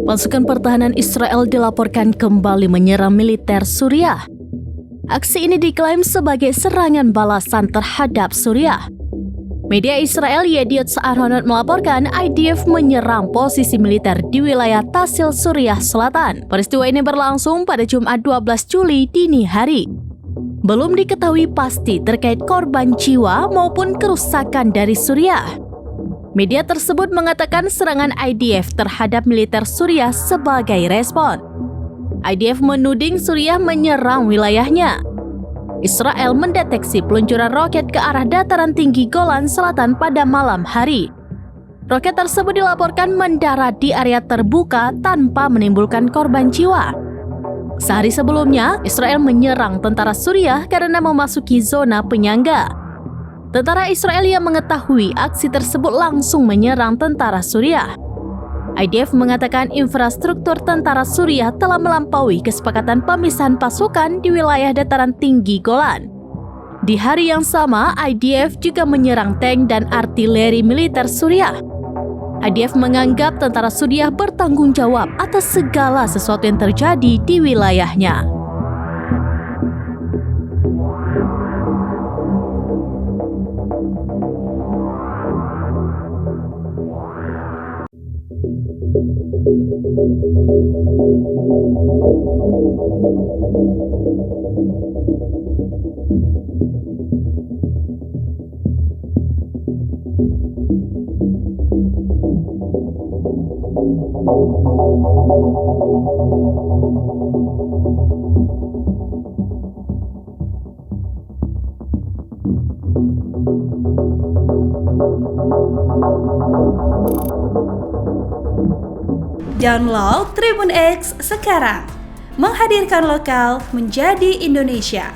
Pasukan pertahanan Israel dilaporkan kembali menyerang militer Suriah. Aksi ini diklaim sebagai serangan balasan terhadap Suriah. Media Israel Yediot Sa'aronot melaporkan IDF menyerang posisi militer di wilayah Tasil, Suriah Selatan. Peristiwa ini berlangsung pada Jumat 12 Juli dini hari. Belum diketahui pasti terkait korban jiwa maupun kerusakan dari Suriah. Media tersebut mengatakan serangan IDF terhadap militer Suriah sebagai respon. IDF menuding Suriah menyerang wilayahnya. Israel mendeteksi peluncuran roket ke arah dataran tinggi Golan Selatan pada malam hari. Roket tersebut dilaporkan mendarat di area terbuka tanpa menimbulkan korban jiwa. Sehari sebelumnya, Israel menyerang tentara Suriah karena memasuki zona penyangga. Tentara Israel yang mengetahui aksi tersebut langsung menyerang tentara Suriah. IDF mengatakan infrastruktur tentara Suriah telah melampaui kesepakatan pemisahan pasukan di wilayah dataran tinggi Golan. Di hari yang sama, IDF juga menyerang tank dan artileri militer Suriah. IDF menganggap tentara Suriah bertanggung jawab atas segala sesuatu yang terjadi di wilayahnya. Download Tribun X sekarang, menghadirkan lokal menjadi Indonesia.